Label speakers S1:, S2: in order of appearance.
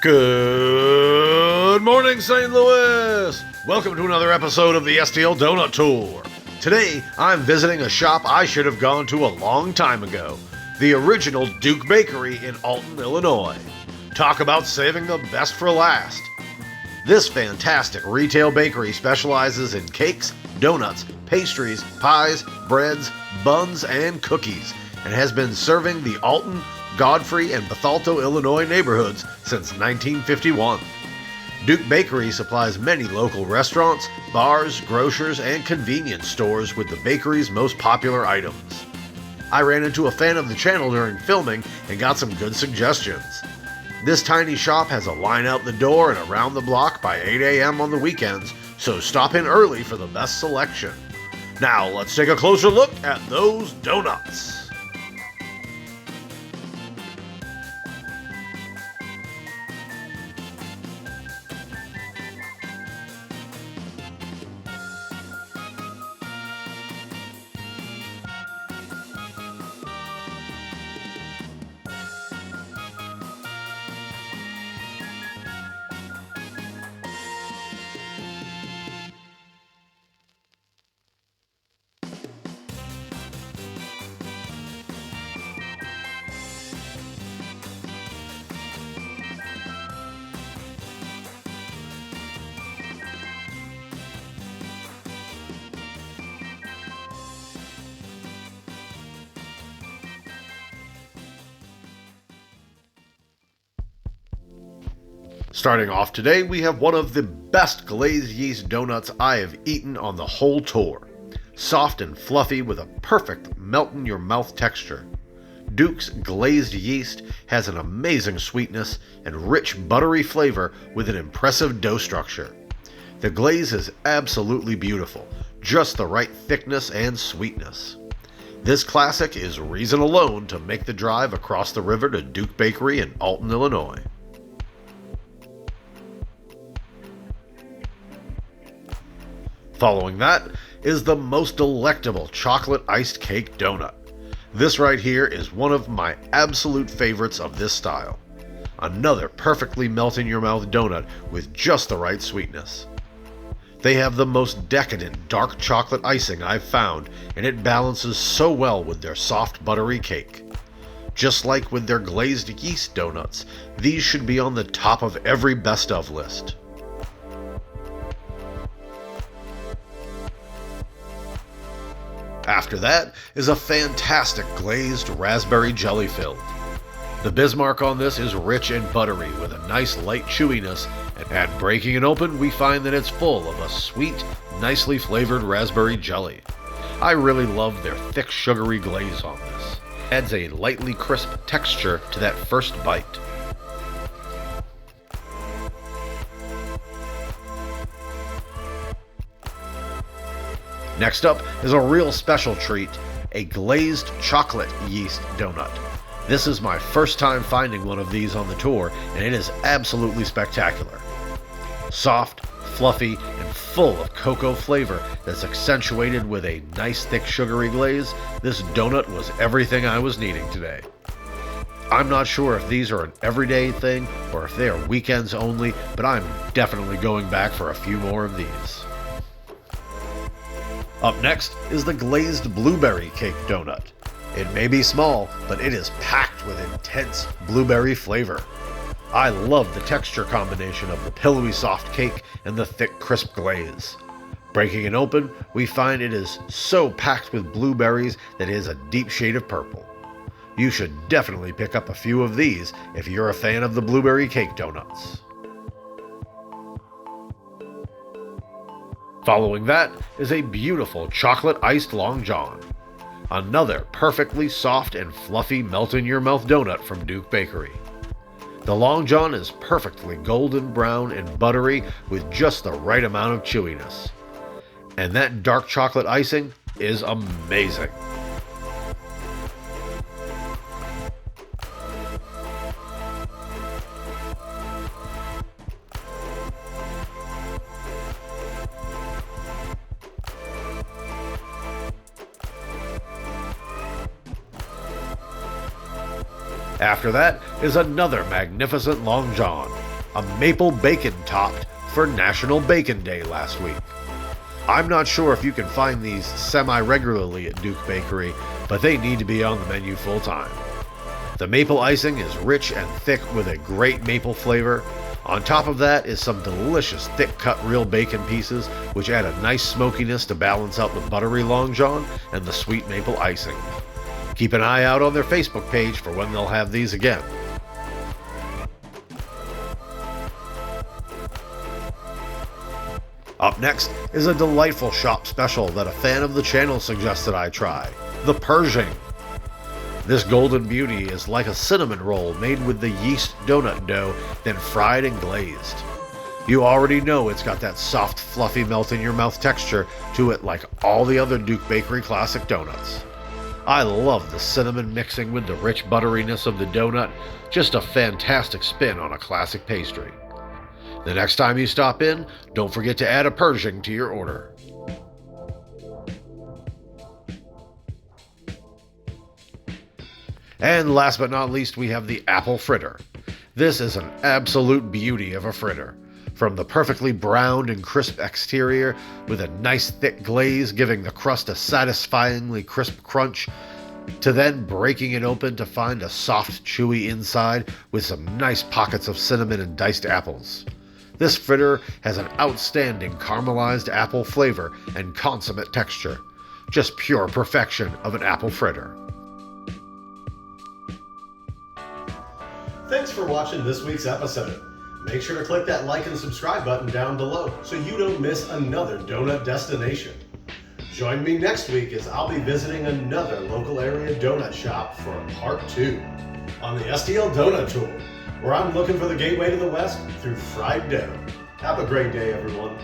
S1: Good morning, St. Louis! Welcome to another episode of the STL Donut Tour. Today, I'm visiting a shop I should have gone to a long time ago. The original Duke Bakery in Alton, Illinois. Talk about saving the best for last. This fantastic retail bakery specializes in cakes, donuts, pastries, pies, breads, buns, and cookies, and has been serving the Alton, Godfrey, and Bethalto, Illinois neighborhoods since 1951. Duke Bakery supplies many local restaurants, bars, grocers, and convenience stores with the bakery's most popular items. I ran into a fan of the channel during filming and got some good suggestions. This tiny shop has a line out the door and around the block by 8 a.m. on the weekends, so stop in early for the best selection. Now let's take a closer look at those donuts. Starting off today, we have one of the best glazed yeast donuts I have eaten on the whole tour. Soft and fluffy with a perfect melt-in-your-mouth texture. Duke's glazed yeast has an amazing sweetness and rich buttery flavor with an impressive dough structure. The glaze is absolutely beautiful, just the right thickness and sweetness. This classic is reason alone to make the drive across the river to Duke Bakery in Alton, Illinois. Following that is the most delectable chocolate iced cake donut. This right here is one of my absolute favorites of this style. Another perfectly melt-in-your-mouth donut with just the right sweetness. They have the most decadent dark chocolate icing I've found, and it balances so well with their soft buttery cake. Just like with their glazed yeast donuts, these should be on the top of every best of list. After that is a fantastic glazed raspberry jelly filled. The Bismarck on this is rich and buttery with a nice light chewiness, and at breaking it open we find that it's full of a sweet, nicely flavored raspberry jelly. I really love their thick sugary glaze on this. Adds a lightly crisp texture to that first bite. Next up is a real special treat, a glazed chocolate yeast donut. This is my first time finding one of these on the tour, and it is absolutely spectacular. Soft, fluffy, and full of cocoa flavor that's accentuated with a nice thick sugary glaze, this donut was everything I was needing today. I'm not sure if these are an everyday thing or if they are weekends only, but I'm definitely going back for a few more of these. Up next is the glazed blueberry cake donut. It may be small, but it is packed with intense blueberry flavor. I love the texture combination of the pillowy soft cake and the thick crisp glaze. Breaking it open, we find it is so packed with blueberries that it is a deep shade of purple. You should definitely pick up a few of these if you're a fan of the blueberry cake donuts. Following that is a beautiful chocolate iced Long John. Another perfectly soft and fluffy melt-in-your-mouth donut from Duke Bakery. The Long John is perfectly golden brown and buttery with just the right amount of chewiness. And that dark chocolate icing is amazing. After that is another magnificent Long John. a maple bacon topped for National Bacon Day last week. I'm not sure if you can find these semi-regularly at Duke Bakery, but they need to be on the menu full time. The maple icing is rich and thick with a great maple flavor. On top of that is some delicious thick-cut real bacon pieces, which add a nice smokiness to balance out the buttery Long John and the sweet maple icing. Keep an eye out on their Facebook page for when they'll have these again. Up next is a delightful shop special that a fan of the channel suggested I try, the Pershing. This golden beauty is like a cinnamon roll made with the yeast donut dough, then fried and glazed. You already know it's got that soft, fluffy melt-in-your-mouth texture to it like all the other Duke Bakery classic donuts. I love the cinnamon mixing with the rich butteriness of the donut, just a fantastic spin on a classic pastry. The next time you stop in, don't forget to add a Pershing to your order. And last but not least, we have the apple fritter. This is an absolute beauty of a fritter. From the perfectly browned and crisp exterior with a nice thick glaze giving the crust a satisfyingly crisp crunch, to then breaking it open to find a soft, chewy inside with some nice pockets of cinnamon and diced apples. This fritter has an outstanding caramelized apple flavor and consummate texture. Just pure perfection of an apple fritter.
S2: Thanks for watching this week's episode. Make sure to click that like and subscribe button down below so you don't miss another donut destination. Join me next week as I'll be visiting another local area donut shop for part 2 on the STL Donut Tour, where I'm looking for the gateway to the West through fried dough. Have a great day, everyone.